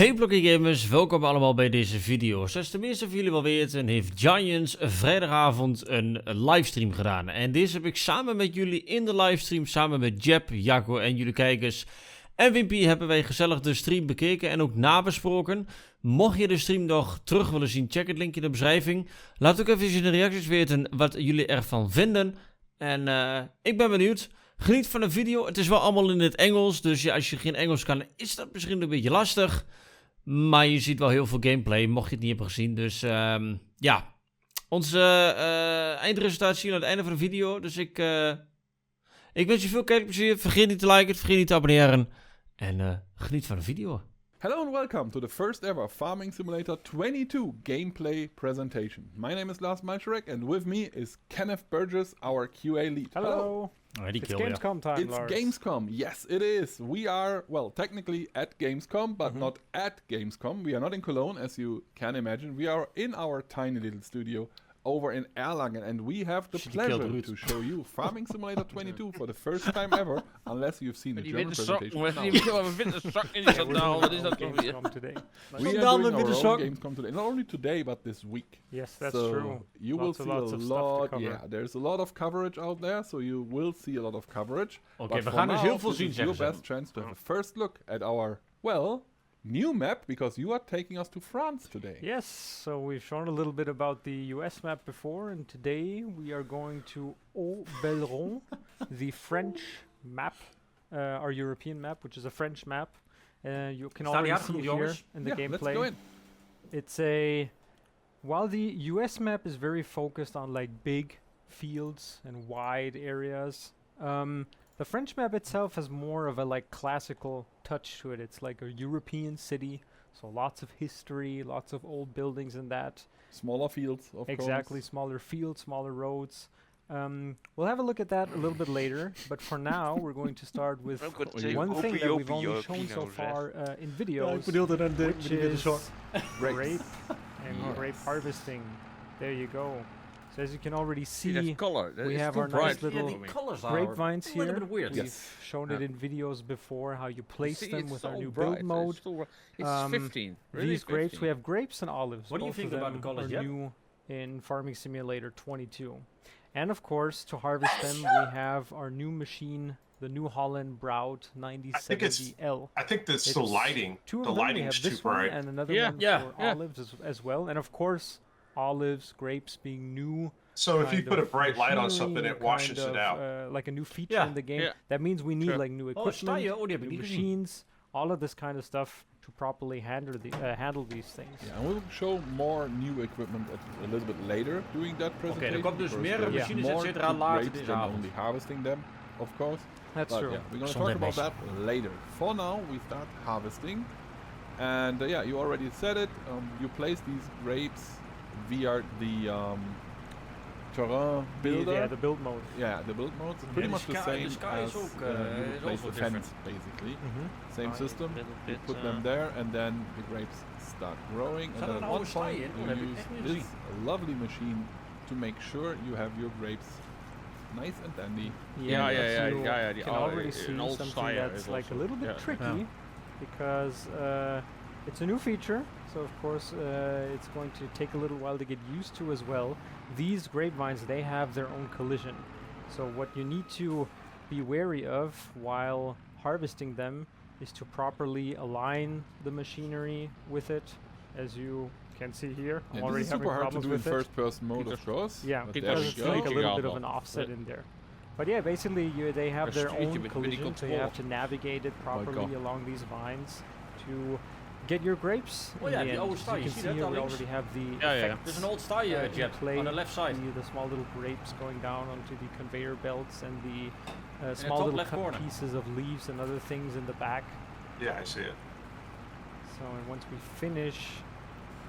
Hey BlokkieGamers, welkom allemaal bij deze video. Zoals de meeste van jullie wel weten, heeft Giants vrijdagavond een livestream gedaan. En deze heb ik samen met jullie in de livestream, samen met Jeb, Jacco en jullie kijkers en Wimpy hebben wij gezellig de stream bekeken en ook nabesproken. Mocht je de stream nog terug willen zien, check het linkje in de beschrijving. Laat ook even in de reacties weten wat jullie ervan vinden. En ik ben benieuwd. Geniet van de video. Het is wel allemaal in het Engels. Dus ja, als je geen Engels kan, is dat misschien een beetje lastig. Maar je ziet wel heel veel gameplay, mocht je het niet hebben gezien. Dus ja, onze eindresultaat zien we aan het einde van de video. Dus ik wens je veel kijkplezier. Vergeet niet te liken, vergeet niet te abonneren. En geniet van de video. Hello and welcome to the first ever Farming Simulator 22 gameplay presentation. My name is Lars Malczarek and with me is Kenneth Burgess, our QA lead. Hello. It's Gamescom time, It's Lars. Gamescom, yes it is. We are, well, technically at Gamescom, but not at Gamescom. We are not in Cologne, as you can imagine. We are in our tiny little studio over in Erlangen, and we have the pleasure to show you Farming Simulator 22 for the first time ever, unless you've seen the German presentation. Wat is dat toch weer? Today. We are doing our own Gamescom today. Not only today, but this week. Yes, that's so true. You Lots will see of a stuff to lot. cover. Yeah, there's a lot of coverage out there, so you will see a lot of coverage. Oké, we gaan dus heel veel this zien, is your zeggen ze. best chance to have a first look at our, well, new map, because you are taking us to France today. Yes, so we've shown a little bit about the US map before, and today we are going to Au-Belron, the French map, our European map, which is a French map. You can already see it here in the Yeah, let's gameplay. go in. It's while the US map is very focused on like big fields and wide areas, the French map itself has more of a like classical touch to it. It's like a European city, so lots of history, lots of old buildings and that. Smaller fields, of Exactly, course. smaller fields, smaller roads. We'll have a look at that a little bit later, but for now we're going to start with one thing that we've only shown so far in videos, which is grape and grape harvesting. There you go. So as you can already see, we have our nice little grapevines here. We've shown it in videos before, how you place them with our new build mode. It's 15. These grapes, we have grapes and olives. What do you Both think of about them the colors, are Jeb? new in Farming Simulator 22. And of course, to harvest them, we have our new machine, the New Holland Brout 9070L. I think that's the lighting. Two of The them. We lighting's have too this one bright. and another one for olives as well. And of course, olives, grapes being new. So if you kind put a of bright light on machinery, something, it washes kind it of, out. like a new feature Yeah, in the game. yeah. That means we need Sure. like new Oh, equipment, sta je? Oh, die heb ik new niet gezien. machines, all of this kind of stuff to properly handle these things. Yeah, and we'll show more new equipment a little bit later during that presentation. er komt dus because meer there is machines, more et cetera, to later grapes deze than avond. only harvesting them, of course. That's But true. yeah, we're going to Zondag talk about meisje. that later. For now, we start harvesting. And yeah, you already said it. You place these grapes via the terrain builder. The build mode. Yeah, the build mode is pretty the much the sky- same the sky as is ook, you would is place also the fence, basically. Same system. You put them there, and then the grapes start growing. Zat And er then een at oude one stij point, in? Oh, you dat heb ik use echt niet this gezien. lovely machine to make sure you have your grapes nice and dandy. Yeah, but yeah, you yeah, the can old- already an see old something style that's is like a also- little bit yeah. tricky because it's a new feature, so of course it's going to take a little while to get used to as well. These grapevines, they have their own collision, so what you need to be wary of while harvesting them is to properly align the machinery with it. As you can see here, I'm Yeah, already this is having super hard to problems do in with it. first-person mode, of course. Yeah, but because there it's we go. like a little bit of Allemaal. an offset Right. in there. But yeah, basically they have Een their stuurtje own met die collision, so you have to control. navigate it properly God. along these vines to get your grapes. Oh in yeah, the die end. oude As stij, you je can ziet see dat here, daar we links. already have the Ja, ja. effect There's an old stij, in Jeb, play. on the left side. The small little grapes going down onto the conveyor belts and the small top little left cut corner. pieces of leaves and other things in the back. Yeah, I see it. So and once we finish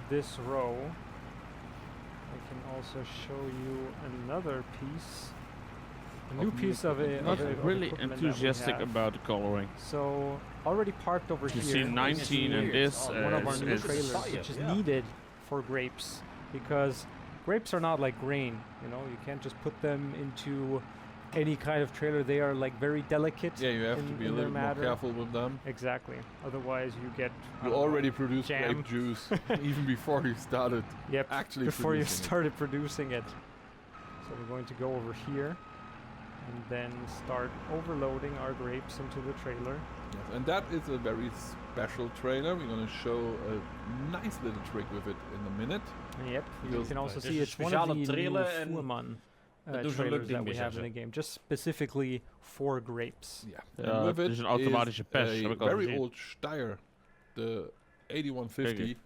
this row, I can also show you another piece. A new Of new piece of it. equipment. Not really enthusiastic about the coloring. So already parked over You here. see is 19 and this one of our new is trailers, which is yeah. needed for grapes, because grapes are not like grain. You know, you can't just put them into any kind of trailer, they are like very delicate. Yeah, you have to be a little more careful with them. Exactly. Otherwise, you get. You already produced jam. grape juice even before you started. Yep. Actually, before you producing started producing it. So we're going to go over here, and then start overloading our grapes into the trailer. Yes, and that is a very special trailer. We're going to show a nice little trick with it in a minute. Yep. You Because can also this see is it's one of the new trailer and Fuhrmann dat doen ze trailers leuk that ding we mee, have in zeggen the game, just specifically for grapes. Yeah. Ja, And with het it is een automatische pers, a heb ik al very gezien. old Steyr, the 8150.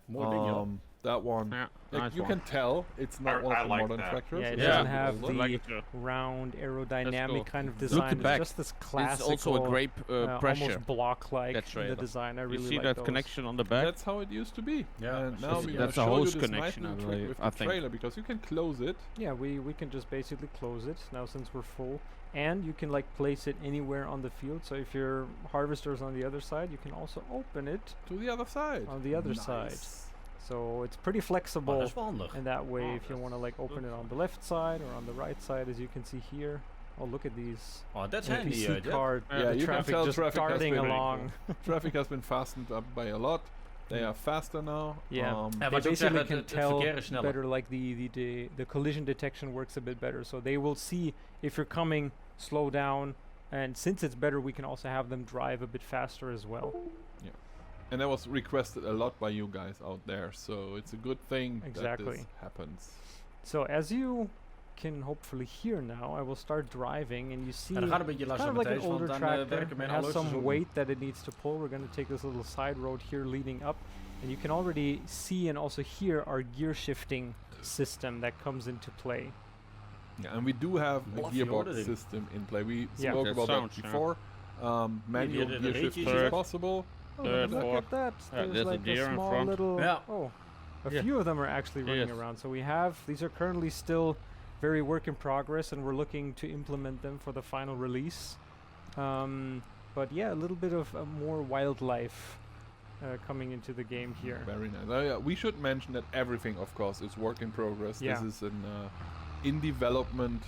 Mooi ding, joh. That one. Ja, Like, nice you one. can tell it's not I one of the like modern that. tractors. Yeah, it it's doesn't a have older. the Like it, round aerodynamic cool. kind of Look design. the back. It's just this It's classical, also a grape pressure. almost block-like That in the trailer. design. I You really see like that those. connection on the back? That's how it used to be. Yeah, And now we're that's gonna a show you hose this nice connection, little I trick believe. with I the think. trailer, because you can close it. Yeah, we can just basically close it now since we're full. And you can like place it anywhere on the field. So if your harvester's on the other side, you can also open it To the other side. on the other side. Nice. So it's pretty Maar flexible dat is wel handig. in that way Oh, if you want to like open it good. on the left side or on the right side, as you can see here. Oh, look at these Oh, that's handy, NPC Jeff. car, Yeah, the you can traffic tell just traffic has darting been- along. Traffic has been fastened up by a lot. They are faster now. Yeah. Ja, They wat je ook basically zegt, can het tell verkeer is sneller. better, like the collision detection works a bit better. So they will see if you're coming, slow down, and since it's better, we can also have them drive a bit faster as well. And that was requested a lot by you guys out there, so it's a good thing that Exactly. this happens. So as you can hopefully hear now, I will start driving, and you see Ja, dat gaat een beetje it's langzaam, kind of like Matthijs, an older want dan tractor. werken mijn It has alle some seizoenen. weight that it needs to pull. We're going to take this little side road here leading up, and you can already see and also hear our gear shifting system that comes into play. Yeah, and we do have a Bluffy gearbox ordering. system in play. We Yeah. spoke That about sounds, that yeah. before. Manual de gear ritjes shift is is er. possible. Oh, Third, look fourth. at that! Yeah, There's there's a like deer a in small front. little. Yeah. Oh, a Yeah. few of them are actually running Yes. around. So we have these are currently still very work in progress, and we're looking to implement them for the final release. But yeah, a little bit of more wildlife coming into the game here. Very nice. Yeah, we should mention that everything, of course, is work in progress. Yeah. This is an in development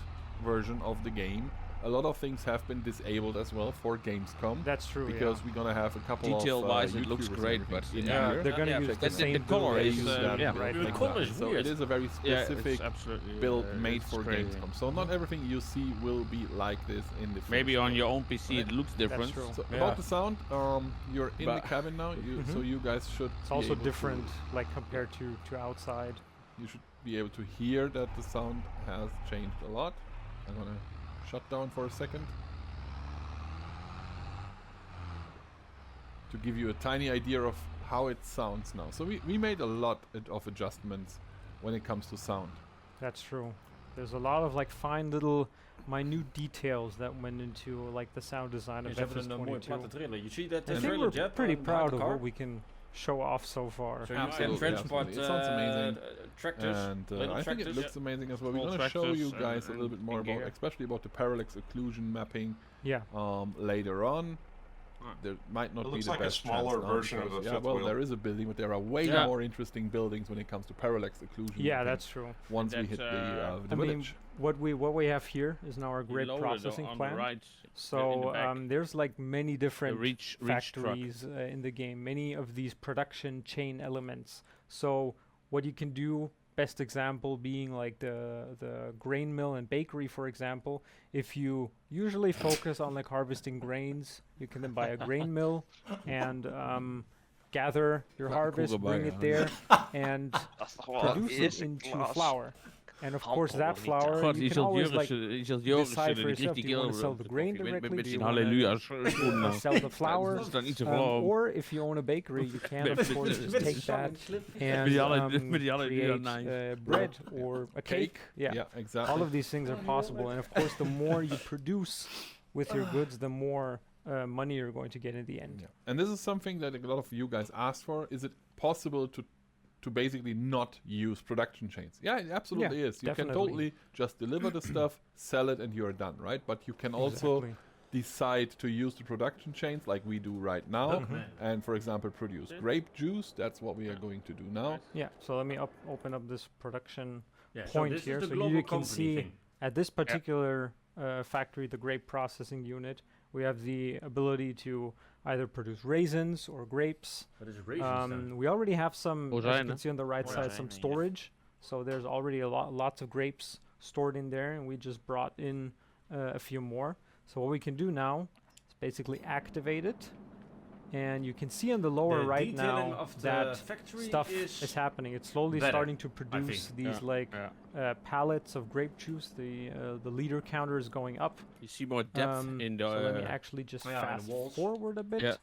version of the game. A lot of things have been disabled as well for Gamescom. That's true. Because we're gonna have a couple Detail-wise, of it looks YouTubers and great, everything but in yeah, here. they're going to Yeah, use check the that. same The color build is, as yeah. right. The like color that. is So weird. it is a very Yeah, specific it's absolutely build made it's for crazy. Gamescom. So not everything you see will be like this in the Maybe first on game. your own PC it looks different. true. So Yeah. about the sound, you're in the But- cabin now, so you guys should. It's be also able different, like compared to outside. You should be able to hear that the sound has changed a lot. I'm gonna shut down for a second to give you a tiny idea of how it sounds now. So we made a lot of adjustments when it comes to sound. That's true. There's a lot of like fine little minute details that went into like the sound design of Ze hebben een mooie FS22. platte trailer. You see that I think trailer, we're Jet, pretty behind proud the of car? what we can show off so far. So you can Absolutely, transport absolutely. It sounds amazing. tractors, And little I think it tractors. looks amazing as well. We're Small gonna show tractors you guys a and- little bit more and about, gear. especially about the parallax occlusion mapping Yeah. later on. There might not It be looks the like a best smaller chance now version of because, the yeah, fifth well, wheel. there is a building, but there are way Yeah. more interesting buildings when it comes to parallax occlusion. Yeah, mapping that's true. once we That's, hit the I mean, village. what we have here is now our grape Below it processing on plant. the right. So back. there's like many different reach truck. factories in the game, many of these production chain elements. So what you can do, best example being like the grain mill and bakery, for example. If you usually focus on like harvesting grains, you can then buy a grain mill and gather your harvest, bring it there, and produce it into flour. And of course, that flour God, you die can always zult like Joris decide for die yourself. richtig Do you want to sell heel the grain directly? Do Met you zijn wanna halleluja. sell the flour? Dat is dan niet te geloven. Or if you own a bakery, you can of course just take that and met die halleluja create bread or a cake. Yeah. exactly. All of these things are possible, and of course, the more you produce with your goods, the more money you're going to get in the end. Yeah. And this is something that a lot of you guys asked for. Is it possible to basically not use production chains? Yeah, it absolutely is. You can definitely. totally just deliver the stuff, sell it, and you're done, right? But you can also Exactly. decide to use the production chains like we do right now, and for example produce grape juice. That's what we are going to do now. Yeah. So let me open up this production Yeah, so point this here, is the so global you can company see thing. at this particular factory, the grape processing unit. We have the ability to either produce raisins or grapes. What is raisins then? We already have some, as you can Rozijnen. see on the right side, some Rozijnen, yes. storage. So there's already lots of grapes stored in there, and we just brought in a few more. So what we can do now is basically activate it. And you can see on the lower The right detailing now of the that factory stuff is is happening. It's slowly better, starting to produce these pallets of grape juice. The liter counter is going up. You see more depth in the. So let me actually just yeah, and fast walls. forward a bit. Yeah.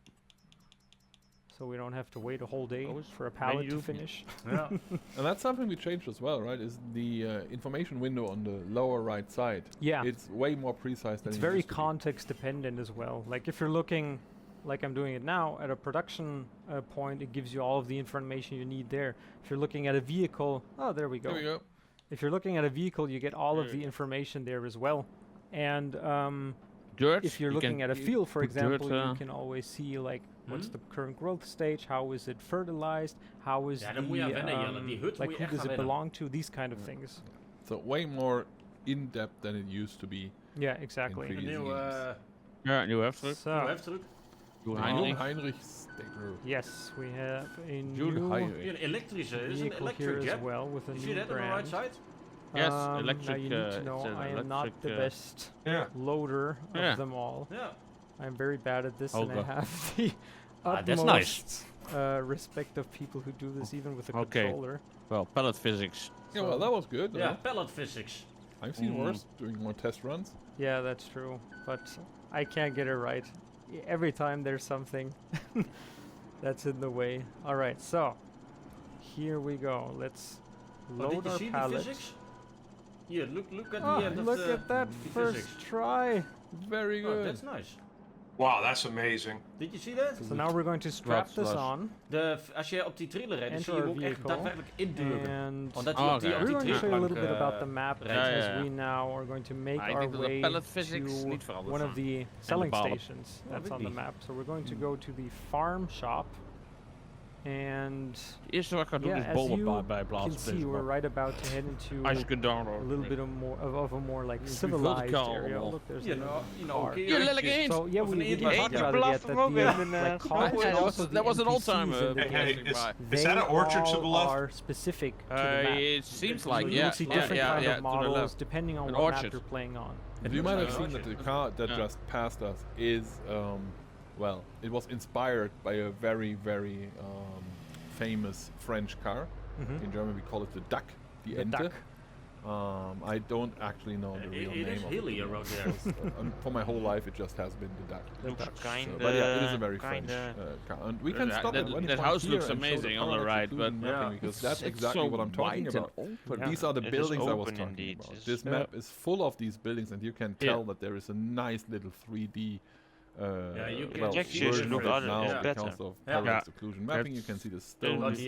So we don't have to wait a whole day Oh, it's for a pallet to menu. finish. Yeah. And that's something we changed as well, right? Is the information window on the lower right side. Yeah. It's way more precise than It's it very used to be. context dependent as well. Like if you're looking, like I'm doing it now, at a production point, it gives you all of the information you need there. If you're looking at a vehicle, oh, there we go. There we go. If you're looking at a vehicle, you get all of the information there as well. And Dirt. if you're you looking can at a field, for put example, dirt, you can always see like what's the current growth stage, how is it fertilized, how is Ja, dan moet je aan wennen, Jelle. Die hut like moet je who echt does gaan it wennen. belong to, these kind of things. So way more in depth than it used to be. Yeah, exactly. Pretty Een easy nieuw, games. Ja, nieuw heftruck. So heftruck. Nieuw Jon Heinrich. Heinrich Stegner. yes, we have a Jules new Heinrich. Een elektrische. Dit is een vehicle here electric as jet. well with a You see new that on the right brand. side? Yes, Now electric, you need to it's know an I am not the electric, best Yeah. loader Yeah. of them all. Ja. I'm very bad at this, and I Okay. have the Ah, that's utmost respect of people who do this even with a Okay. controller. Well, pallet physics. Yeah, well, that was good. Ja, pellet physics. I've seen worse doing more test runs. Yeah, that's true, but I can't get it right. Every time there's something that's in the way. All right, so here we go. Let's Oh, load did you our see the pallet. physics? Here, look at Oh, the end of look the at that the first physics. try. Very Oh, good. that's nice. Wow, that's amazing. Did you see that? So now we're going to strap Slash. this on, Als je op die trailer rijdt, dan Enter zie je hem our ook echt vehicle. daadwerkelijk induwen. and Omdat Oh, hij op die, okay. op we're die going to show you a trailerplank, little bit about the map rijdt. as ja. we now are going to make Ah, ik our denk dat de way pallet physics to niet veranderd one of zijn. the selling balen. stations Oh, that's on the really? map. So we're going to go to the farm shop, and Het eerste wat ik ga doen yeah, is as bomen you can bijblazen. see, we're right about to head into Als je kunt a downloaden. little bit of a more like It's civilized vertical area. allemaal. Look, there's You a know, car. Je lelijk eens! So yeah, Of we an didn't Indian talk car. about it yet. That the like Yeah, cars that and was- also the that was an old NPCs time, in the Hey, game, is that an orchard to the all left? are specific to the map. It seems So like, you yeah, will see different kind of to the models left. depending on An what map orchard. you're playing on. You might have looks seen like that an the car that Yeah. just passed us is, well, it was inspired by a very, very famous French car. Mhm. In German, we call it the Duck, the The Ente. duck. I don't actually know the real It name is of hilly it. around there. For my whole life, it just has been the Duck. The Looks duck. kinda, But yeah, it is a very French kinda. car. And we can That- stop that- at any that point house here looks and show amazing on the car, right, including but- mapping, Yeah. because that's It's exactly so what I'm talking wide and about. open. Yeah. These are the It is buildings I was open talking indeed, about. yes. This map is full of these buildings, and you can Yeah. tell that there is a nice little 3D. you can well, see Textures version look of it other- now is better. because of Yeah. parallax occlusion mapping. You can see the stones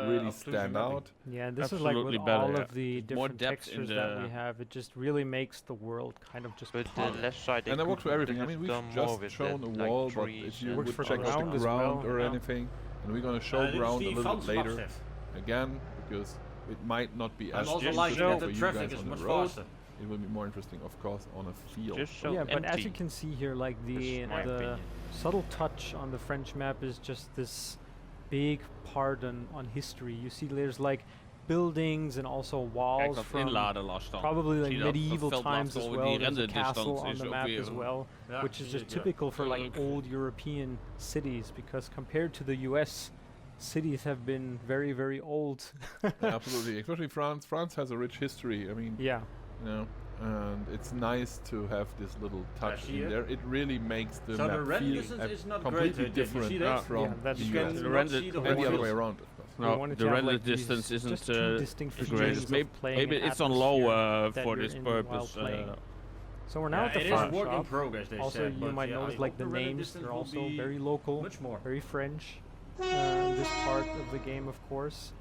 really stand out. Yeah, this is like with Absolutely better, all yeah. of the There's more different depth in textures that we the- have. It just really makes the world kind of just But the pop. left side they And that works for could everything. I mean, have we've done more just with shown a that, like wall, but trees if you and Works would for check out ground the as ground well, or yeah. anything, and we're going to show ground a little bit later again, because it might not be I'm as also just liking interesting that for the you traffic guys is on much the road. faster. It will be more interesting, of course, on a field. Just so Yeah, but as empty. you can see here, like That's my the opinion. subtle touch on the French map is just this big part on history. You see, there's like buildings and also Kijk, walls dat from inladen last dan. probably like Zie je dat? medieval Dat veld times laat as over well. die There's a castle renderdistance on is the ook map weer as well, Ja, which is zie just ik, ja. typical for like Leuk. old European cities, because compared to the US, cities have been very, very old. Absolutely, especially France. France has a rich history. I mean, Yeah. you know, and it's nice to have this little touch see in it? there. It really makes the So map the rend feel distance is not completely great. Did you different see that? from Yeah, that's the You true. US. can The not render- see the And the whole other way field. around, of course. We No, wanted the to have, render like, these distance just isn't two distinct the features greatest. of Maybe, playing maybe an it's on low atmosphere that for you're this in while purpose. playing. So we're now Yeah, at the it is farm work in shop. progress, they Also, said, you but might yeah, I notice like hope the render names, distance they're will also be very local, much more. very French. This part of the game, of course.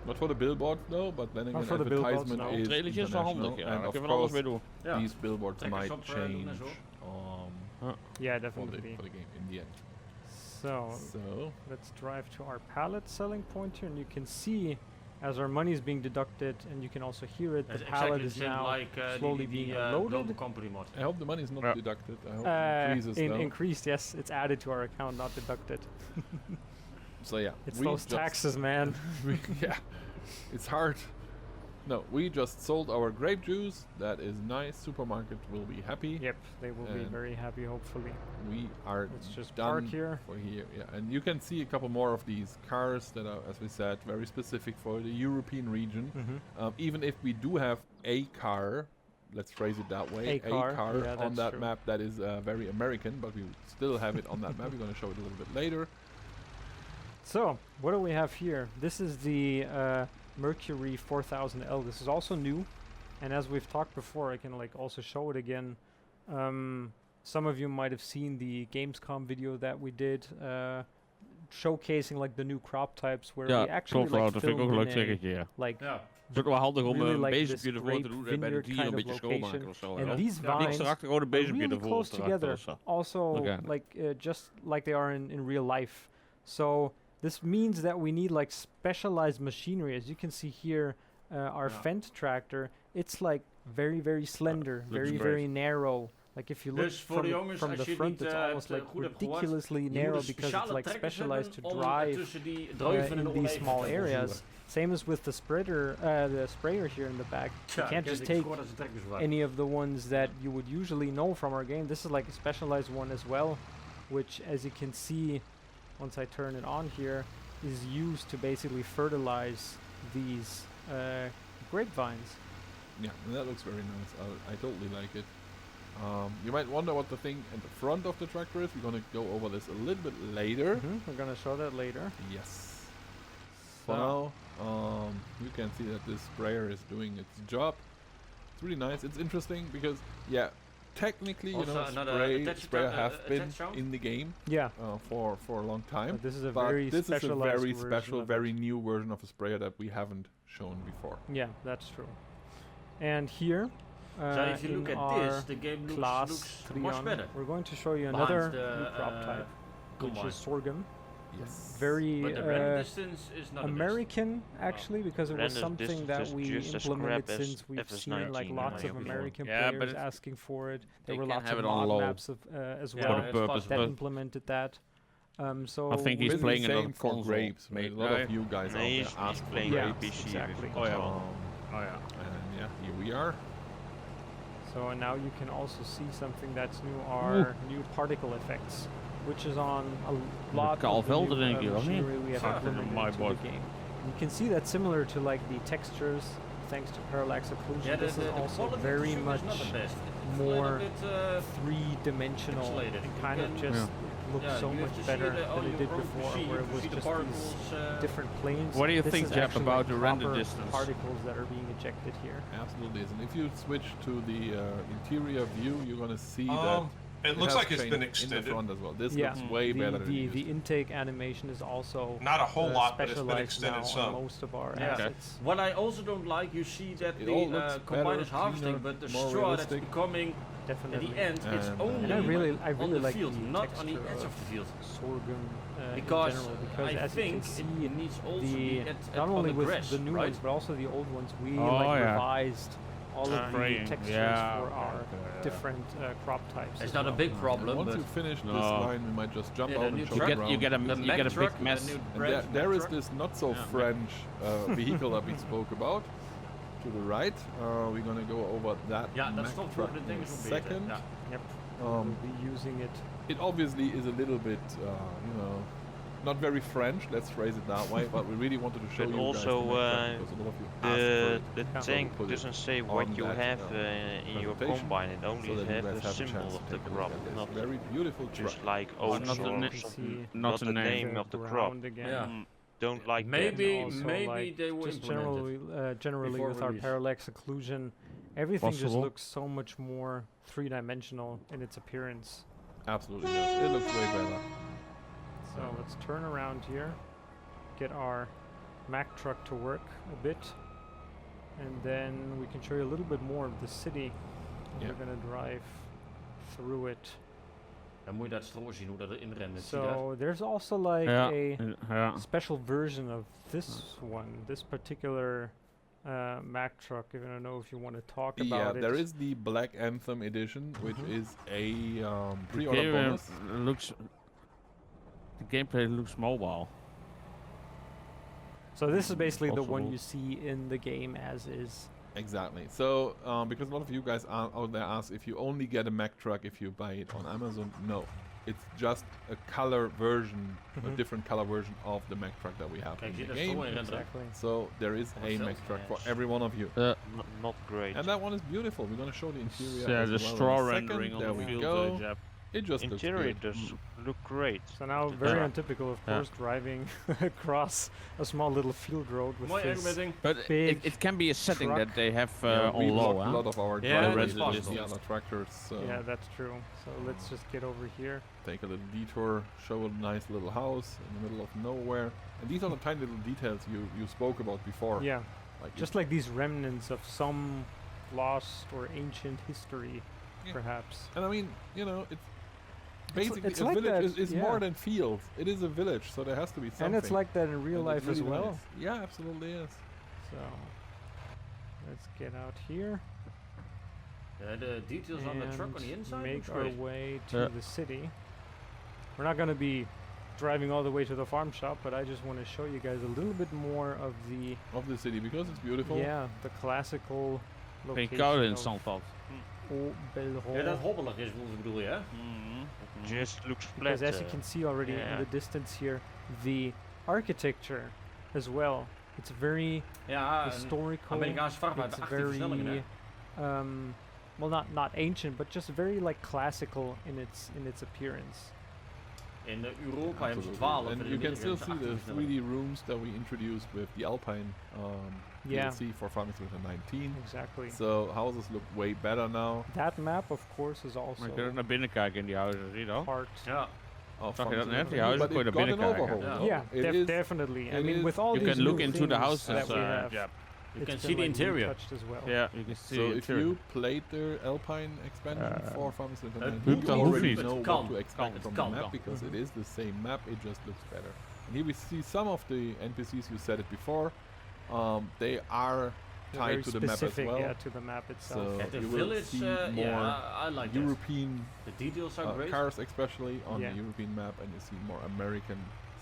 Not for the billboards though, but then again, for the billboards, advertisement no. is Trailertje is wel international, handig, ja. and Daar of kunnen we alles course mee doen. Ja. these billboards Trekkers might op, doen en change zo. Yeah, for definitely. the game in the end. So So let's drive to our pallet selling point here, and you can see as our money is being deducted, and you can also hear it, the That's pallet exactly is the same now like slowly being unloaded. global company mod. I hope the money is not Yeah. deducted. I hope it increases though. Increased, yes. It's added to our account, not deducted. So yeah, It's we those just- taxes, man. yeah, it's hard. No, we just sold our grape juice. That is nice. Supermarket will be happy. Yep, they will be And very happy, hopefully. We are Let's just done park here. for here. Yeah, and you can see a couple more of these cars that are, as we said, very specific for the European region. Even if we do have a car, let's phrase it that way, A car, yeah, on that's that true. map that is very American, but we still have it on that map. We're going to show it a little bit later. So, what do we have here? This is the Mercury 4000L. This is also new, and as we've talked before, I can like also show it again. Some of you might have seen the Gamescom video that we did, showcasing like the new crop types, where we actually klopt wel. like Dat vind ik ook een filmed leuk in a, zinnetje, ja. like Ja. Het is ook wel handig om really een like bezempje this ervoor te grape doen en bij de vineyard dieren een kind of beetje schoonmaken location. of zo. And hè. these Niks vines erachter, gewoon een are bezempje really ervoor. close together, Of zo. also Okay. like just like they are in real life. So this means that we need like specialized machinery. As you can see here, our Fendt tractor, it's like very slender, looks great. very narrow. Like if you look Dus voor de jongens, from als the je front, niet, it's almost het like goed hebt gehoord, ridiculously je narrow moet een because it's speciale like trekkers specialized to hebben om drive tussen die druiven en de in these olijven small te areas. Same as with the spreader, the sprayer here in the back. You can't just take any of the ones that you would usually know from our game. This is like a specialized one as well, which, as you can see, once I turn it on here, is used to basically fertilize these grapevines. Yeah, and that looks very nice. I totally like it. You might wonder what the thing at the front of the tractor is. We're going to go over this a little bit later. We're gonna show that later. Yes. For now, you can see that this sprayer is doing its job. It's really nice. It's interesting because, yeah, technically, you Also know, another sprayer have been attach sound? in the game Yeah, for a long time. but this is a But very this is a specialized very version special, of very it. new version of a sprayer that we haven't shown before. Yeah, that's true. And here, So if you look in at our this, the game class looks much 3 better. we're going to show you Behind another the, new crop type, which combine. is sorghum. Yes. Very But the render distance is not American, actually, because it was Render something distance that is we just as implemented crap as since we've FS19 seen like in lots my of opinion. American Yeah, but players it's- asking for it. they There were can lots have of it on mod low. maps of, as Yeah, well For the it's purpose, possible. that but implemented that. So I think he's This is playing the it on same for console. grapes. Right? A lot Yeah. of you guys out Nee, there he's ask for playing Yeah, on PC exactly. with Oh, yeah. console. Oh ja. And yeah, here we are. So and now you can also see something that's new are new particle effects, which is on a lot Carl of the new, Velder, denk ik, of niet? machinery we have Ah, implemented my into board. the game. You can see that similar to like the textures, thanks to parallax occlusion. Yeah, This is also quality very of the much film is not the best. It's more a little bit, three-dimensional. pixelated. It You kind of can- just looks yeah, so you have much to see better it than on it your did own before, machine. where it You was see the just particles, these different planes. What do you This think, is Jeff, actually about like the render proper distance? particles that are being ejected here. Absolutely is. And if you switch to the interior view, you're going to see that It looks has like it's been changed in the extended. front as well. This Yeah, looks way better than it the used. intake animation is also Not a whole lot, but it's been specialized extended now some. on most of our Yeah. assets. What I also don't like, you see that It the all looks combine better, is harvesting, cleaner, but the more straw that's realistic. becoming at Definitely. the end, it's And, only And I really on the like field, the not on the texture edge of of the field. sorghum Because, in general, because I as you can think see, it needs also the be at not on only the with grass, the new right? ones but also the old ones, we Oh, like yeah. revised all of the Spraying, textures yeah, for okay, our okay, different crop types. It's as not a well. big And problem, once but you finish this No. line, we might just jump Yeah, out the and new show You truck. you get around. you get a the you Mack get a truck, big the mess. new And brand there Mack is truck. this not so Yeah. French vehicle that we spoke about to the right. We're gonna go over that Ja, dat Mack stond truck voor de in dingen a van beter. second. Ja. Yep. Um, We'll be using it. It obviously is a little bit, not very French. Let's phrase it that way. But we really wanted to show But you also, guys the Mack truck because a lot of you asked for it. The Yeah. tank So put it doesn't say on what you that, have in your presentation, combine. It so only that you has guys the have a symbol chance of to the take a crop, look at this not very beautiful truck. just like Oh, oats not the or na- something. not Not the the name. name of the crop. Again. Yeah. Don't like Maybe- that. Also, maybe like, they will just implement generally before with our release. parallax occlusion, everything just Possible. looks so much more three-dimensional in its appearance. Absolutely does. It looks way better. So let's turn around here, get our Mack truck to work a bit, and then we can show you a little bit more of the city. Yeah. We're gonna drive through it. Dan moet je dat stro zien hoe dat erin rent. Zie je dat? So there's also like Ja. a Ja. special version of this one, this particular Mack truck. I don't know if you want to talk Yeah, about it. there is the Black Anthem edition, which is a The pre-order game bonus. looks. The gameplay looks mobile. So this is basically the one Possible. you see in the game as is. Exactly. So, because a lot of you guys out there ask if you only get a Mack truck if you buy it on Amazon. No, it's just a color version, a different color version of the Mack truck that we have Kijk, in zie je the dat stro game. in rent? Exactly. So there is a Mack truck for every one of you. Not great. And that one is beautiful. We're gonna show the interior. Yeah, as the well straw in a second. rendering on There the we field. go. Jab. It just looks Interior good. does look great. So now, very Yeah. untypical, of Yeah. course, driving across a small little field road with Mooi this. uitmetting. But Big it can be a setting truck. that they have Yeah, we on low. block a lot of our Yeah, driveways that's with the possible. other tractors. So Yeah, that's true. So let's just get over here. take a little detour, show a nice little house in the middle of nowhere. And these are the tiny little details you spoke about before. Yeah, Like just like these remnants of some lost or ancient history, Yeah. perhaps. and I mean, it's basically it's a like village that, is yeah. more than fields. It is a village, so there has to be something. And it's like that in real And it's life as really well. nice. Yeah, absolutely is. So let's get out here The details on the truck on the and inside. make looks our great. way to Yeah. the city. We're not going to be driving all the way to the farm shop, but I just want to show you guys a little bit more of the City because it's beautiful. the classical Geen location koude in of Zandvoort. Belrond. Ja, dat hobbelig is bedoel je, hè? Just looks flat. Because as you can see already in yeah. the distance here, the architecture as well, it's very Ja, een historical. Amerikaanse vrachtwagen It's met 18 versnellingen, very hè? well, not ancient, but just very like classical in its appearance. In Europa hebben ze Absolutely. 12. And en you in can Amerika still hebben ze see 18 the versnellingen. 3D rooms that we introduced with the Alpine Yeah. DLC for Farming Simulator 19. Exactly. So houses look way better now. That map, of course, is also Maar je kunt ook naar binnen kijken in die huizen, zie je dat? part. Ja. Of Zag je Farming dat net? Die Simulator 19, huizen but kon je it naar got an binnen kijken. overhaul. Ja. though. Yeah, It is- definitely. I it mean, is- with all You these can look new into the things houses. that we have, Yeah. You can it's see been, the like, interior. retouched as well. Yeah, you can see So the if interior. you played the Alpine expansion for Farming Simulator 19, hoeft you niet. already Het know kan. what to expect Het from kan. the map because it is the same map, it just looks better. And here we see some of the NPCs, you said it before, they are They're very tied to the map as specific, well. yeah, to the map itself. So At the you will village, see more yeah, I like that. European The details are great. cars, especially on Yeah. the European map, and you see more American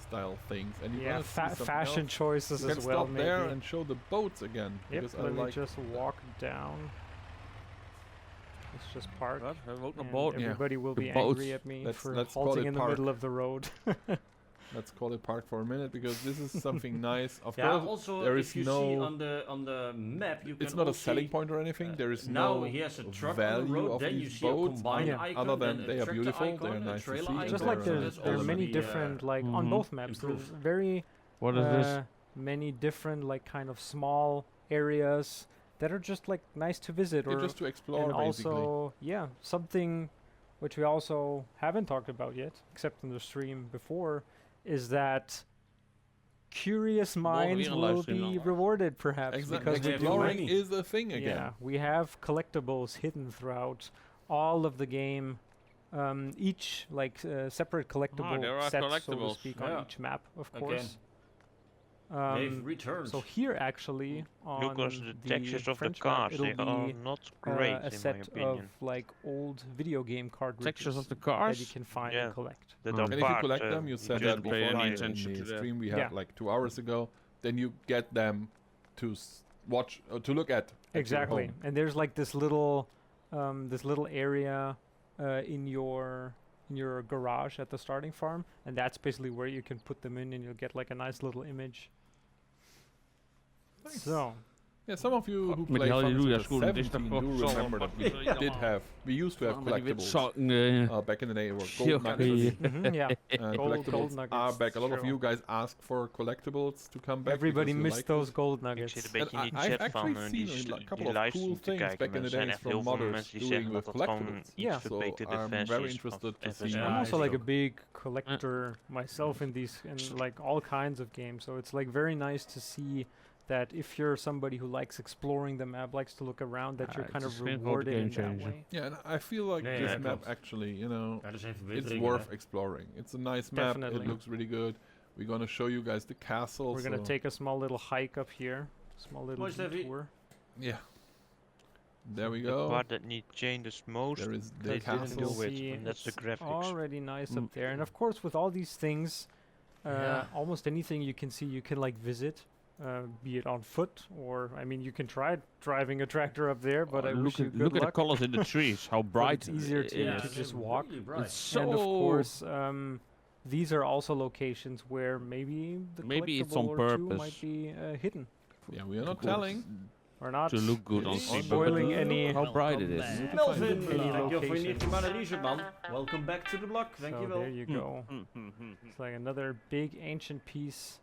style things. And you're Yeah, gonna see something fashion else. choices You as can well, stop there maybe. and show the boats again Yep, because let I me like just walk down. Let's just park. Wat? Hebben we ook nog and boot? Yeah. everybody will The be boats. angry at me Let's for call halting it in the park. middle of the road. Let's call it park for a minute because this is something nice. Of Yeah, course, also there if is you no. see on the map, you can It's not a also selling see, point or anything. There is now no he has a truck on value the road, of then you these see a boats combined Yeah. icon, other than then they a are tractor beautiful, icon, they're a nice to trailer see, and icon, Just they're like so there's that's there are also many the, different like on Mhm. both maps. There's improved. very What is this? many different like kind of small areas that are just like nice to visit, Yeah, or just to explore and basically. also something which we also haven't talked about yet, except in the stream before, is that curious minds weer een will livestream be dan. rewarded perhaps Exactly. because we do Exploring many. is a thing again. yeah, we have collectibles hidden throughout all of the game. Each like separate collectible there are set, so to collectibles. speak, Yeah. on each map, of Again. course. They've returned. So here, actually, on Look at the textures of the French map, cars. it'll They are be not great a in set my of opinion. like old video game cartridges Textures of the that you cars? can find Yeah. and collect. That Mm. are And if you part, collect them, you said just that pay before any in attention the to that. stream we had Yeah. like 2 hours ago. Then you get them to watch, to look at your Exactly, home. and there's like this little area in your garage at the starting farm, and that's basically where you can put them in, and you'll get like a nice little image. Nice. So Yeah, some of you who Met die play Farming Halleluja Simulator schoenen, dit is 17 toch do wel remember that we used to have Met die collectibles. witzakken, Back in the day, it were Silk gold nuggets. yeah, And Gold collectibles nuggets, are back. A lot of true. you guys ask for collectibles to come back. everybody because you missed like those this. gold Ik nuggets. zit een beetje in die I've chat van actually seen a couple die of cool livestream te things kijken. back in Maar the er zijn days echt from heel veel modders mensen die doing zeggen with dat dat gewoon collectibles. iets Yeah. verbeterde So I'm versies very van interested to FSR see I'm more. also like a So- big collector myself in these, in like all kinds of games. So it's like very nice to see that if you're somebody who likes exploring the map, likes to look around, that you're kind it's of geen grote rewarded in game that changer. way. Yeah, and I feel like Nee, this ja, map klopt. actually, you know, Ja, er zijn it's verbeteringen. worth hè. exploring. It's a nice map. Definitely. It looks really good. We're gonna show you guys the castle. We're gonna so take a small little hike up here, small little Mooi, Steffi. detour. yeah. There we The go. part that needs changes most, There is the they didn't castle. do it, See, and that's the it's graphics. already nice up there, and of course with all these things, Yeah. almost anything you can see, you can like visit, be it on foot or I mean you can try driving a tractor up there, but I wish you good look at the luck. colors in the trees, how bright it's easier it to- is. to just walk. Really bright. It's so And of course, these are also locations where maybe the Maybe it's collectible on or two purpose. might be hidden Yeah, we are not Cool. telling. or not. to look good on It's stream. spoiling any- How bright it is. Melvin, Any dankjewel voor je locations. 19 maanden resub, man. Welcome back to the block. So Dankjewel. there you go. It's like another big ancient piece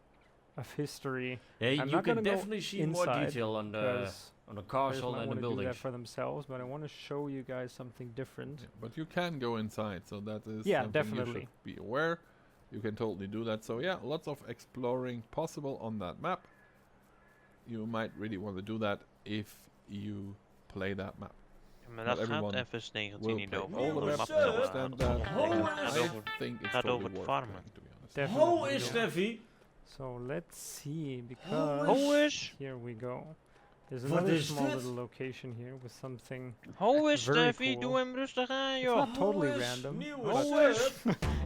of history. Hey, I'm you not can gonna go definitely see more inside detail on the because castle players might and the wanna do that buildings. for themselves, but I want to show you guys something different. Yeah, but you can go inside, so that is Yeah, something definitely. you should be aware. You can totally do that. So yeah, lots of exploring possible on that map. You might really want to do that if you play that map. Maar Not dat gaat everyone even 19 Will niet play over. all the De maps map and zelf understand gaat that. allemaal- How gaat is- over- I think it's gaat totally over het worth farmen. playing, to be honest. Definitely. Hoe is Steffi? So let's see, because Hoe is? here we go. There's Wat another is small dit? little location here with something. Hoe is Very Steffi? cool. Doe hem rustig aan, It's joh. not totally Hoe is random. nieuw but is?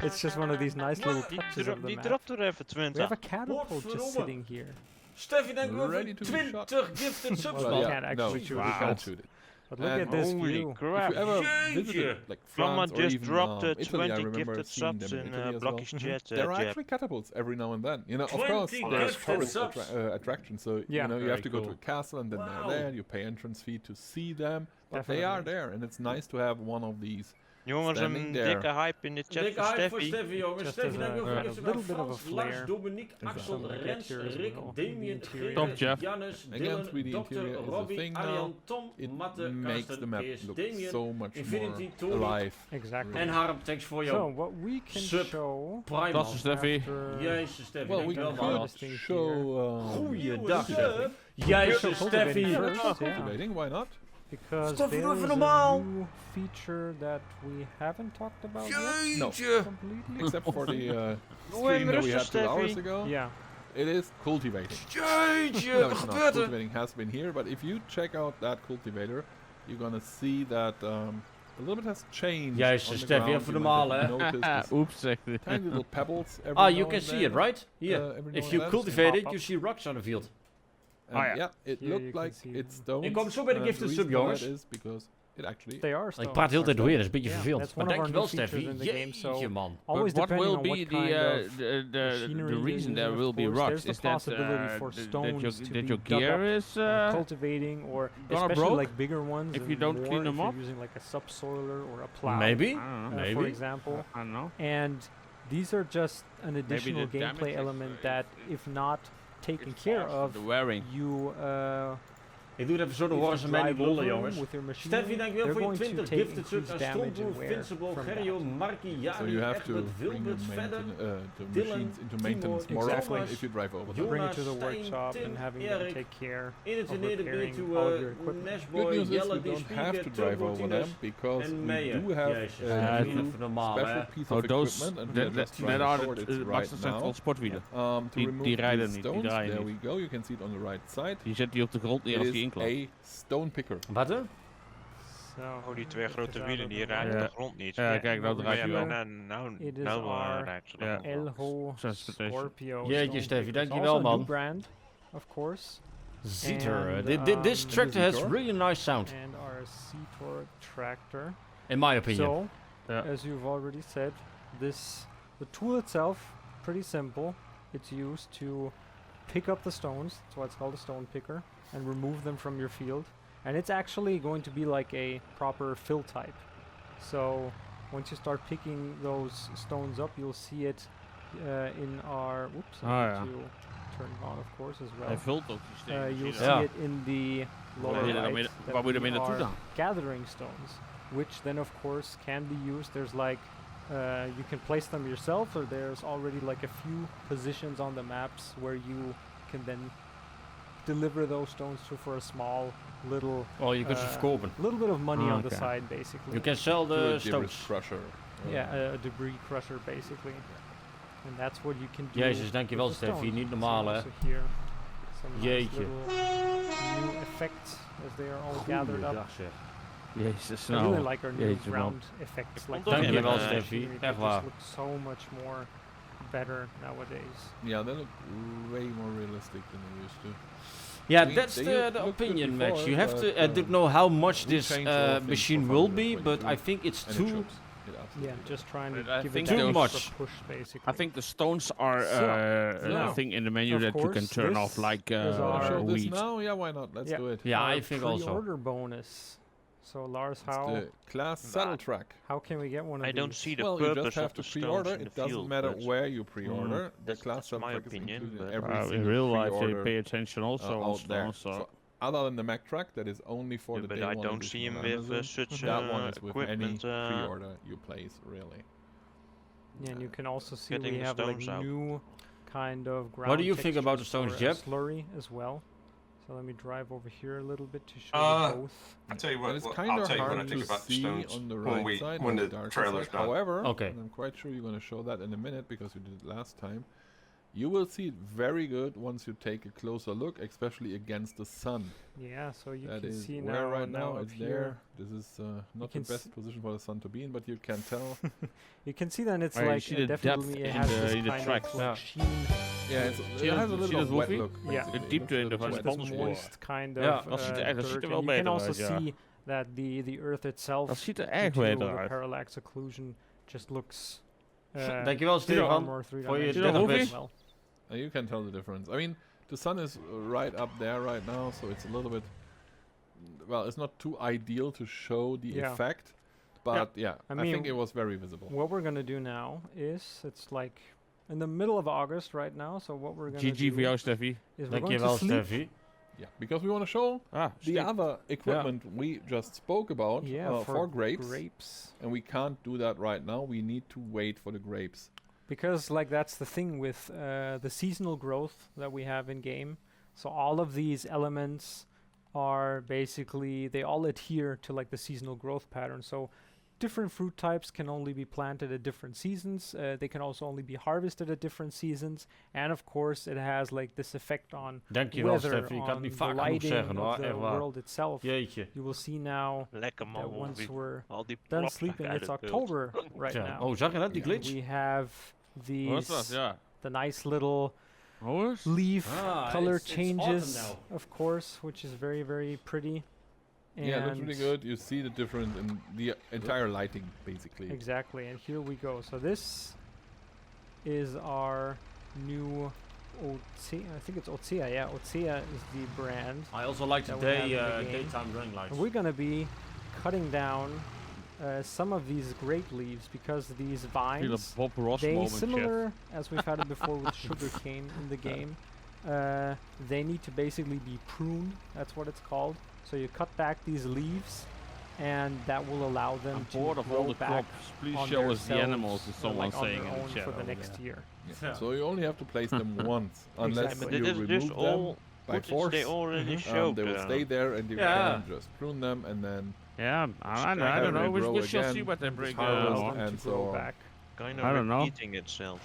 it's just one of these nice little Die, touches of the die map. dropt er even We have 20. a catapult just Godverdomme. sitting here. Steffi, dankjewel Ready voor to be shot. 20 gifted subs, Well, man. yeah. can't actually no, shoot you it. can't shoot it. But look And at this Holy view. If crap. you ever Jeetje. visited like Vlamma France or just even dropped Italy, I 20 remember gifted seeing subs them in in Italy as well. Blokkie's chat. There are Jeb. actually catapults every now and then. You know, of 20 course, there's gifted tourist subs. attractions. So Yeah. you know, you have to Very go to a cool. castle and then Wow. they're there. You pay entrance fee to see them, but they are Definitely. there, and it's nice to have one of these. Jongens, Standing een there. dikke hype in de chat Dikke voor hype voor Steffi. Steffi, jongens. Just Steffi, as a dankjewel voor kind je of subs. little bit of a Frans, Lars, flair. Dominique, Exactly. Axel, Some Rens, here as Rick, well. Damien, The interior. Top Gerrit, Jeff. Jannes, Again, Dylan, 3D Dr. interior is a Robbie, thing now. Arjan, Tom, It Matte, makes Karsten, the map Kees, look Damien, so much Infinity, more Tony. alive. Exactly. en Harm, thanks voor So jou. what we can Sub. show Prime, Dat is Steffi. after Jezus, Steffi, Well, we dankjewel, man. could This thing show. Goeiedag, Sub. Steffi. Jezus, Steffi. Cultivating first, yeah. Cultivating, why not? Because Steffi, there doe is even a normaal. new feature that we haven't talked about yet No, completely. except for the Doe hem stream that we rustig, had 2 hours Steffi. ago. Yeah. It is cultivating. Jeetje, No, wat it's not. gebeurt er? Cultivating has been here, but if you check out that cultivator, you're gonna see that a little bit has changed. Juist, on the Steffi, ground. even You normaal, might have hè? noticed these Oeps, zegt hij. tiny little pebbles. Every Ah, now you can and see then. it, right? Here. every now If and you then. cultivate Pop it, up. you see rocks on the field. And Oh, yeah. yeah, it Here you looked can like see it's them. stones. Ik kom zo bij de and gifted the sub, reason why jongens. it is because it actually They are Ik stones. praat de hele tijd doorheen, dat is een beetje Yeah, vervelend. that's Maar one of our dankjewel, new features Steffi. in the game, so Jeetje, man. Always But what depending will on be what kind of the machinery you're reason there using, will of be course. rocks? There's the Is that possibility for that stones your, to that be your dug gear up, is cultivating, or gonna especially broke like bigger ones. if and you don't more clean them if you're up? using like a subsoiler or a plow. Maybe. I don't know. For Maybe. example. I don't know. And these are just an additional the damage gameplay is, element that, if not taken care of, The wearing. you Ik doe het even zo, dan if horen you ze mij niet drive lullen, over them jongens. with your machinery, Steffi, dankjewel they're voor je going to 20 take gifted subs. increased damage and Stomboer, wear Vincible, from Gerjo, that. Markie, So Jani, you have to Egbert, bring Wilbert, the, verder. the Dylan, machines into Timo, maintenance more exactly. often if you drive over them. Jo- Bring it to the Jonas, workshop Stijn, and having Tim, them Erik, take care. In het of in de repairing to all of your equipment. Nashboy, Good news is Jelle, we die don't have to speaker, drive over them Turbotines because en we Meijer. do have Jezus, a dat is new even normaal, special hè. piece Oh, of those equipment and we are just that trying are to forward it Max right zijn now. transportwielen. To Die remove rijden these niet, die stones, draaien there niet. we go. You can see it on the right side. Die zet die op de grond neer als It die is inklapt. a stone picker. Wat hè? So Oh, die twee check this grote out wielen on die the raken right. de grond niet. Ja, kijk, nou draait hij wel. Nou, It is nou our raakt ze de Ja. grond. Elho Transportation. Scorpio. Jeetje, stone Steffi, picker. It's dankjewel, also a new man. brand, of course. Zeter. And, This tractor has Zetor. really nice sound, And our Zetor tractor. in my opinion. So, Yeah. as you've already said, the tool itself, pretty simple. It's used to pick up the stones, that's why it's called a stone picker, and remove them from your field. And it's actually going to be like a proper fill type. So once you start picking those stones up, you'll see it in our. Oops, I Oh, need yeah. to turn it on, of course, as well. Hij vult ook die stenen. You'll zie see je Ja. it in the lower wil je daarmee- right. waar that moet je ermee we naartoe are dan? gathering stones, which then of course can be used. There's like you can place them yourself, or there's already like a few positions on the maps where you can then deliver those stones to for a small little Oh, je kunt ze verkopen. little bit of money on the Okay. side, basically. You can sell To a the debris stones. crusher. Yeah, a debris crusher, basically. And that's what you can do. Jezus, dankjewel with the Steffi. stones. Niet normaal, So hè. also here, some nice Jeetje. little new effects as they are all gathered up. Goeiedag, zeg. Jezus, I really nou. like our new Jeetje, man. ground effects. Like Dank the je wel, machinery, Steffi. they Echt just waar. look so much more better nowadays. Yeah, they look way more realistic than they used to. Yeah, I mean, that's they the looked good opinion, Max. before, You have to. but, I don't know how much we this changed a lot of things machine for will Final be, but 22, I think it's and it too. shows. It absolutely Yeah, does. just trying to But I give think it that too extra much. push, basically. I think the stones are Yeah. a thing in the menu Of that you can course, turn this off, like is Wanna our show this weed. now? Yeah, why not? Let's Yeah. do it. Yeah, Our I think also. pre-order bonus. So Lars, It's the class saddle track. how can we get one of I these? don't see the Well, you just purpose have of to the pre-order. stones in It the doesn't field. matter but where you pre-order. The That's class saddle my track is opinion, included in but- every In single real life, they pre-order pay attention also on out there. stones. So. So other than the Mac track, that is only for Yeah, the but day I one don't edition see him on with Amazon. such That one is with any equipment. pre-order you place, really. Yeah, and you can also see Getting we the have like stones out. new kind of ground. What do you think about the textures stones, for, Jeb? Slurry as well. So let me drive over here a little bit to show Uh, you both. I'll tell you And what, it's what kind I'll of tell you what I hard think to about the see stones on the when right we side, when on the the darker trailer's side. done. However, Okay. and I'm quite sure you're going to show that in a minute because you did it last time. You will see it very good once you take a closer look, especially against the sun. Yeah, so you That can is see where now, right now up it's here. there. This is not the can best position for the sun to be in, but you can tell. You can see that it's Oh, you like see the depth definitely it in has the- this in the kind tracks. of like Yeah. sheen. Yeah, it Zie je has a dat- little zie je dat, wet Wolfie? look. Ja. basically. De diepte It in de looks van wet. de This sponsorsporen. moist kind Ja, of dat ziet er- dat dirt. ziet er And wel you can beter also uit, ja. see that the earth itself, Dat ziet er due erg to beter the uit. parallax occlusion, just looks Dankjewel Stefan. more voor je three-dimensional 30 Wolfie? bits. well. You can tell the difference. I mean, the sun is right up there right now, so it's a little bit. Well, it's not too ideal to show the Yeah. effect, but yeah, I I, mean, think it was very visible. What we're gonna do now is it's like in the middle of August right now. So what we're gonna GG do voor jou, Steffi. is we're going to Dankjewel sleep. Steffi. Yeah, because we want to show Ah, the stik. other equipment we just spoke about Yeah, for grapes, grapes. and we can't do that right now. We need to wait for the grapes. Because like that's the thing with the seasonal growth that we have in game. So all of these elements are basically they all adhere to like the seasonal growth pattern. So different fruit types can only be planted at different seasons. They can also only be harvested at different seasons. And of course, it has like this effect on Dankjewel weather, Steffi. Ik kan het on niet the vaak genoeg lighting zeggen hoor. of the Echt waar. world itself. Jeetje. You will see now Lekker that man, once we're al die done plop sleeping, uit it's het beeld. October right Tja. now. Oh, zag je dat? Die Ja. glitch? We have Wat is dat? these Ja. the nice little Hoor eens. leaf Ah, color it's changes, autumn of course, which is very, very pretty. Yeah, it looks really good. You see the difference in the entire lighting, basically. Exactly, and here we go. So this is our new Otsea. I think it's Otsea. Yeah, Otsea is the brand. I also like the That we have in the game. daytime running lights. And we're gonna be cutting down some of these grape leaves because these Feel a vines, Bob Ross they moment, chef. similar as we've had it before with sugarcane in the game. They need to basically be pruned. That's what it's called. So you cut back these leaves, and that will allow them I'm to bored of all grow the back crops. Please on show us the themselves, animals, as someone like on saying their in own the chat. for the over next there. year. Yeah. So you only have to place them once, unless Exactly. you But it is just remove them all by footage force. they already Mhm. showed. They will stay there, and you Yeah. can just prune them, and then Yeah, I They don't know. grow We shall see again, what they just bring. harvest Allow on. them and to grow so on. back. Kind I don't know. of eating itself.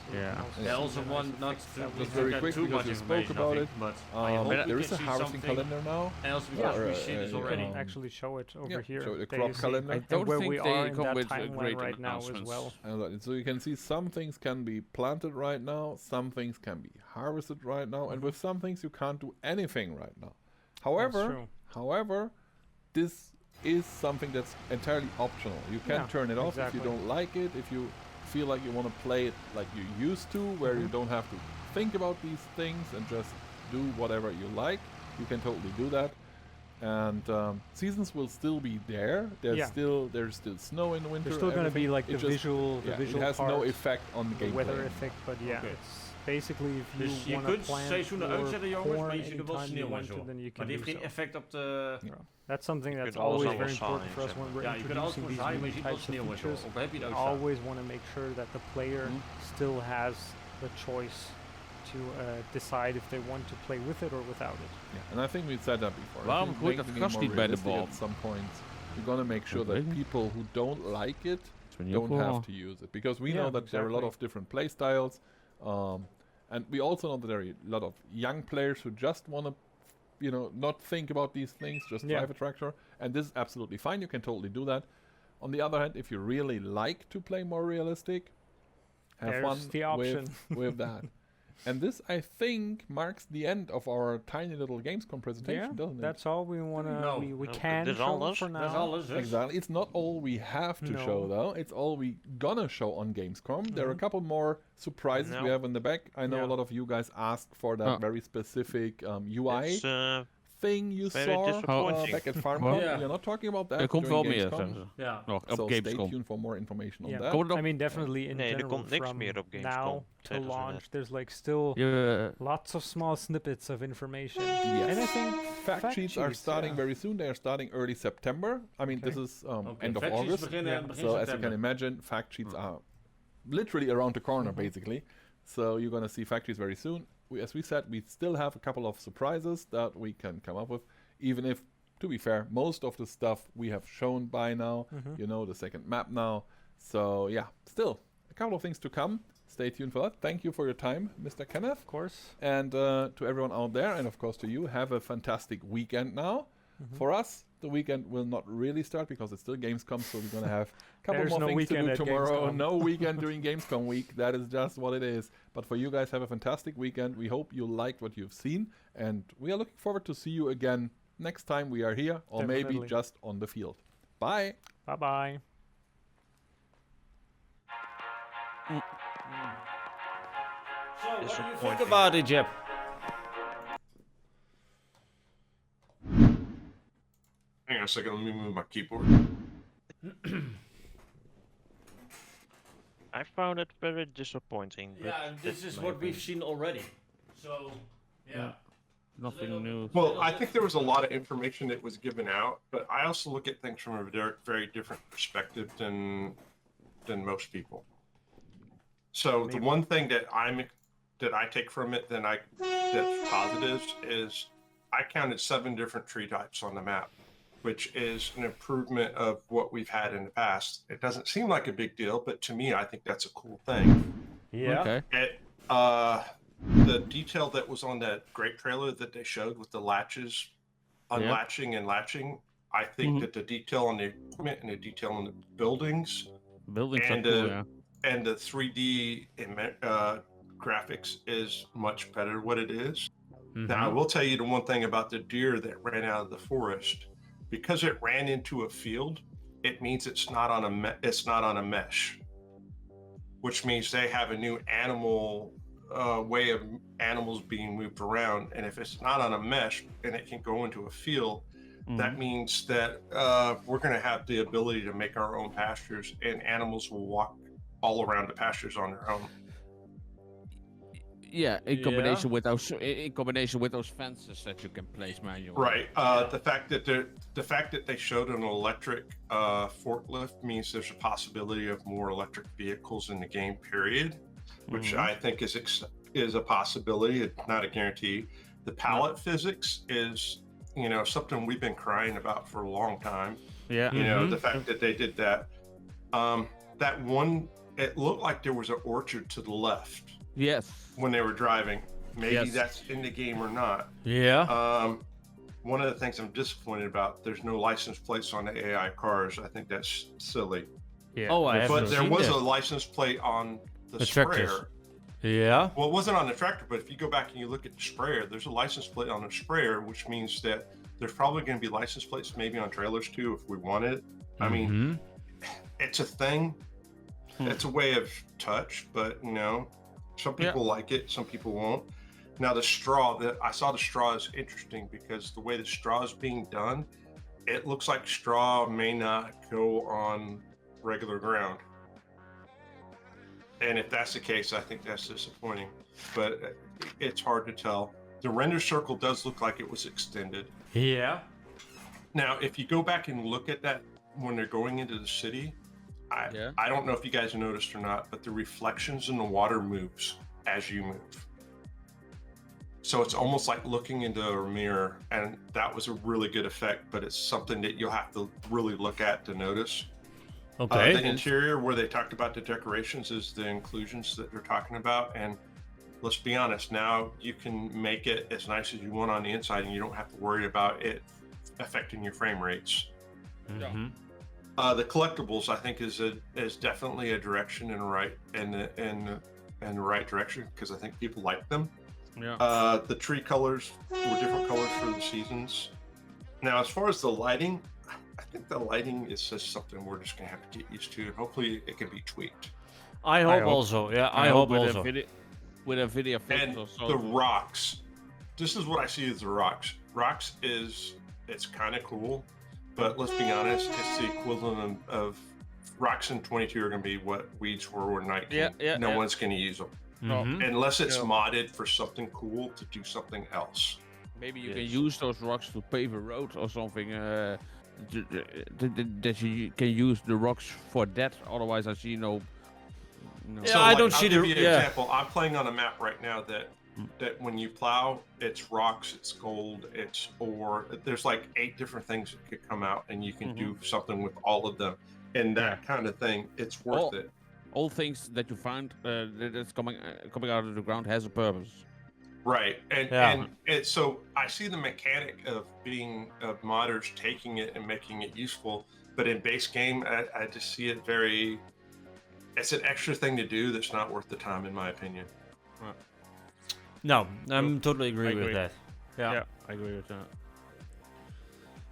So you Yeah. can also They see also the want nice not effects to that we Just have. very get quick too because much you spoke information, I about think, it. but I hope There we is can a see harvesting something calendar now. else Yeah. because Or, we see this You already. can actually show it over Yeah, here. show the that crop you see, calendar. I and don't where think we they are in come that with timeline great right now as announcements. well. So you can see some things can be planted right now, some things can be harvested right now, and with some things you can't do anything right now. That's However, true. this is something that's entirely optional. You can Yeah, turn it off if you exactly. don't like it, if you feel like you want to play it like you used to, where you Mhm. don't have to think about these things and just do whatever you like. You can totally do that. And seasons will still be there. There's still snow in the winter. There's still going to be everything. like the It just- visual, yeah, the visual it has part, no effect on the the gameplay. weather effect, but yeah, Okay. it's basically if you Dus je want to kunt plant seizoenen your uitzetten jongens, corn maar je ziet er wel anytime you sneeuw en want to, zo. then you Maar can die do heeft geen so. effect op de... That's something You that's can always always have very a important sign, for us zeg when we're Ja, je kunt alles introducing gewoon these zaaien, maar new je ziet wel types of sneeuw en zo. features. Ook heb je het ook staan. Always want to make sure that the player still has the choice to decide if they want to play with it or without it. Yeah, and I think we said that before. Waarom If we gooit make dat the game gast more niet bij de realistic bal? at some point, we're gonna make sure Dat weet that ik niet. people who don't like it don't have to use it, because we Yeah, know that there are a lot exactly. of different play styles, and we also know that there are a lot of young players who just want to, not think about these things, just Yeah. drive a tractor, and this is absolutely fine. You can totally do that. On the other hand, if you really like to play more realistic, have There's fun the option. with that. And this, I think, marks the end of our tiny little Gamescom presentation, Yeah, doesn't it? that's all we want to. No. We No, can there's show alles. for Dat is now. alles, dus. Exactly. It's not all we have to show, No. though. It's all we gonna show on Gamescom. There are a Mhm. couple more surprises we No. have in the back. I know Yeah. a lot of you guys asked for that Oh. very specific UI It's thing you very saw disappointing. back at FarmCon. Yeah. We are not talking about that. Er komt during wel meer, Gamescom. zeggen ze. Ja. Nog, So op stay Gamescom. tuned for more information on Yeah, that. Komt er I nog- mean, definitely in Nee, er general komt niks from meer op Gamescom, now to zeggen ze launch. net. There's like still lots of small snippets of information. Yes. And I think Fact sheets are starting yeah. very soon. They are starting early September. I mean, this Okay. is Oké, end of facties August. beginnen Yeah. begin So as you september. can imagine, fact sheets are literally around the corner, basically. So you're gonna see fact sheets very soon. As we said, we still have a couple of surprises that we can come up with, even if, to be fair, most of the stuff we have shown by now. You know, the second map now. So yeah, still a couple of things to come. Stay tuned for that. Thank you for your time, Mr. Kenneth. Of course. And to everyone out there, and of course to you, have a fantastic weekend now. For us, the weekend will not really start because it's still Gamescom, so we're gonna have a couple There's more no things to weekend do at tomorrow. Gamescom. No weekend during Gamescom week. That is just what it is. But for you guys, have a fantastic weekend. We hope you liked what you've seen, and we are looking forward to see you again next time we are here, or maybe Definitely. just on the field. Bye. Bye bye. So, what do you think Disappointing. about it, Jeb? Hang on a second, let me move my keyboard. I found it very disappointing. But Yeah, this is what we've seen already. So, yeah. Nothing new. Well, I think there was a lot of information that was given out, but I also look at things from a very different perspective than most people. So the one thing that I take from it that's positive is I counted 7 different tree types on the map, which is an improvement of what we've had in the past. It doesn't seem like a big deal, but to me, I think that's a cool thing. Yeah. Okay. The detail that was on that great trailer that they showed with the latches, unlatching and latching, I think that the detail on the equipment and the detail on the buildings Buildings are and cool, yeah. and the 3D graphics is much better what it is. Now, I will tell you the one thing about the deer that ran out of the forest. Because it ran into a field, it means it's not on a mesh, which means they have a new animal way of animals being moved around. And if it's not on a mesh and it can go into a field, that means that we're going to have the ability to make our own pastures, and animals will walk all around the pastures on their own. Yeah, in combination with those fences that you can place manually. Right. The fact that they showed an electric forklift means there's a possibility of more electric vehicles in the game. Period, which I think is a possibility. It's not a guarantee. The pallet physics is something we've been crying about for a long time. Yeah. The fact that they did that. That one, it looked like there was an orchard to the left. Yes. When they were driving. Maybe that's in the game or not. Yeah. One of the things I'm disappointed about, there's no license plates on the AI cars. I think that's silly. Yeah. Oh, I haven't But there seen was that. a license plate on the The sprayer. tractors. Yeah. Well, it wasn't on the tractor, but if you go back and you look at the sprayer, there's a license plate on the sprayer, which means that there's probably going to be license plates maybe on trailers too if we want it. I mean, it's a thing. It's a way of touch, but some people like it, some people won't. Now the straw, I saw the straw is interesting because the way the straw is being done, it looks like straw may not go on regular ground. And if that's the case, I think that's disappointing, but it's hard to tell. The render circle does look like it was extended. Yeah. Now, if you go back and look at that when they're going into the city, I don't know if you guys noticed or not, but the reflections in the water moves as you move. So it's almost like looking into a mirror, and that was a really good effect, but it's something that you'll have to really look at to notice. Okay. The interior, where they talked about the decorations, is the inclusions that they're talking about. And let's be honest, now you can make it as nice as you want on the inside, and you don't have to worry about it affecting your frame rates. Mm-hmm. The collectibles, I think, is definitely a direction in the right direction, because I think people like them. Yeah. The tree colors were different colors for the seasons. Now, as far as the lighting, I think the lighting is just something we're just gonna have to get used to, and hopefully it can be tweaked. I hope also. Yeah, I hope with also. With a video And filter or so. the rocks, this is what I see as the rocks. Rocks it's kind of cool, but let's be honest, it's the equivalent of rocks in 22 are gonna be what weeds were in 19. No one's gonna use them. Mhm. Unless it's modded for something cool to do something else. Maybe you can use those rocks to pave a road or something. That you can use the rocks for that. Otherwise, I see no. Yeah, I don't see I'll the- give you an yeah. example. I'm playing on a map right now that when you plow, it's rocks, it's gold, it's ore. There's like 8 different things that could come out, and you can do something with all of them. And that kind of thing, it's worth it. All things that you find that's coming out of the ground has a purpose. Right, Yeah. and so I see the mechanic of modders taking it and making it useful, but in base game, I just see it very. It's an extra thing to do that's not worth the time, in my opinion. No, I'm totally agree with agree. that. Yeah. I agree with that.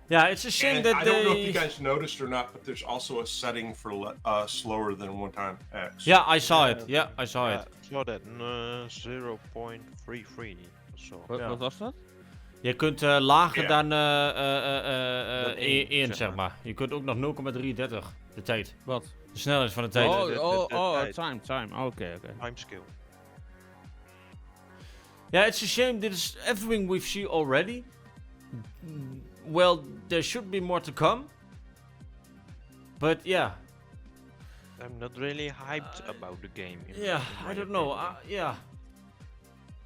Yeah, it's a shame And that I they. don't know if you guys noticed or not, but there's also a setting for slower than 1x. Yeah, I saw it. Yeah, I saw it. Saw that 0.33. So Wat was dat? Je kunt lager Ja. dan Dan 1, één, zeg maar. Je kunt ook nog 0,33 de tijd. Wat? De snelheid van de tijd. Time. Okay. time scale. Yeah, it's a shame. This is everything we've seen already. Well, there should be more to come. But yeah. I'm not really hyped about the game. Yeah, I don't know. Yeah.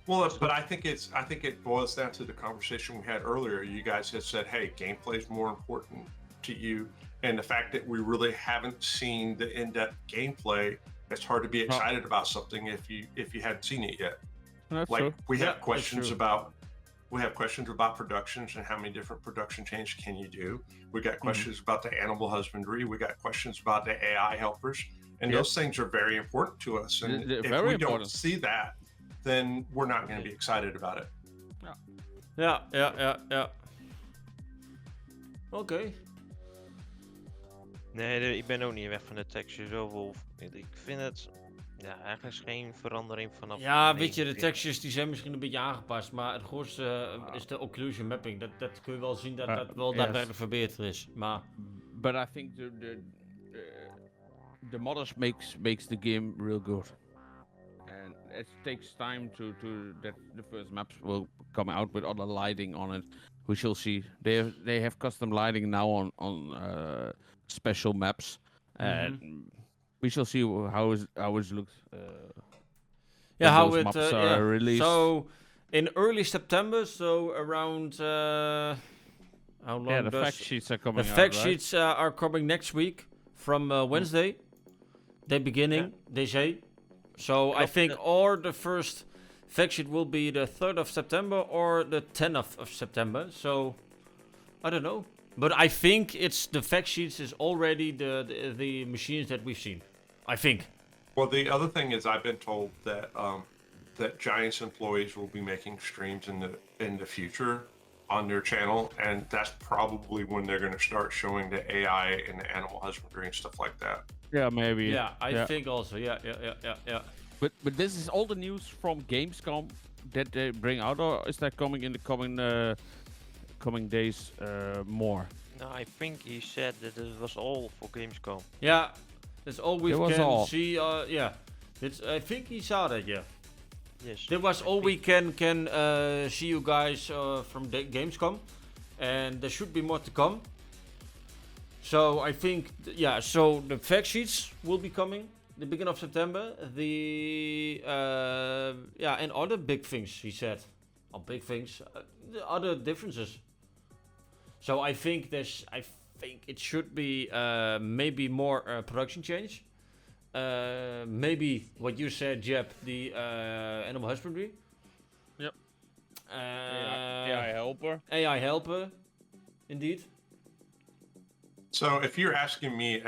Well, but I think it boils down to the conversation we had earlier. You guys had said, "Hey, gameplay is more important to you," and the fact that we really haven't seen the in-depth gameplay, it's hard to be excited about something if you hadn't seen it yet. That's Like true. we have Yeah, questions that's about productions and how many different production changes can you do. We got questions about the animal husbandry. We got questions about the AI helpers, and those things are very important to us. And They're if very we important. don't see that, then we're not going to be excited about it. Ja. Oké. Nee, ik ben ook niet weg van de texture zoveel. Ik vind het eigenlijk geen verandering vanaf. Ja, weet je, de textures die zijn misschien een beetje aangepast, maar het grootste is de occlusion mapping. Dat kun je wel zien dat dat wel daadwerkelijk verbeterd is. Maar But I think the modders makes the game real good. And it takes time to that the first maps will come out with other lighting on it. We shall see. They have custom lighting now on special maps, and we shall see how it looks. yeah, how those it maps are released. So in early September, so around how long? Yeah, the does fact sheets are coming the out. fact right? sheets are coming next week from Wednesday. The beginning, they say. So I think or the first fact sheet will be the 3rd of September or the 10th of September. So I don't know. But I think it's the fact sheets is already the machines that we've seen. I think. Well, the other thing is I've been told that that Giants employees will be making streams in the future on their channel, and that's probably when they're going to start showing the AI and the animal husbandry and stuff like that. Yeah, maybe. Yeah, I think also. Yeah. But this is all the news from Gamescom that they bring out, or is that coming in the coming days more? No, I think he said that it was all for Gamescom. Yeah, that's all we It was can all. see. Yeah, I think he saw that. Yeah, Yes. that was all we can see you guys from the Gamescom, and there should be more to come. So I think so the fact sheets will be coming the beginning of September. And other big things he said. on big things, the other differences. So I think it should be maybe more production change. Maybe what you said, Jeb, the animal husbandry. Yep. AI helper. AI helper, indeed. So if you're asking me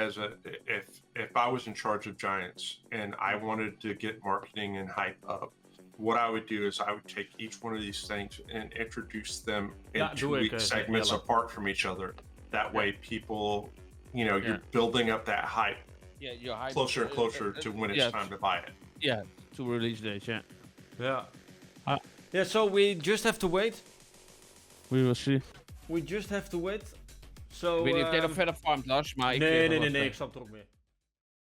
if I was in charge of Giants and I wanted to get marketing and hype up, what I would do is I would take each one of these things and introduce them in 2 week segments apart from each other. That way people, you're building up that hype. Yeah, your hype closer and closer to when it's time to buy it. Yeah, to release date, Yeah, so we just have to wait. We will see. We just have to wait. So, Ik weet niet of jij nog verder farmt, Lars, maar nee, ik snap het ook meer.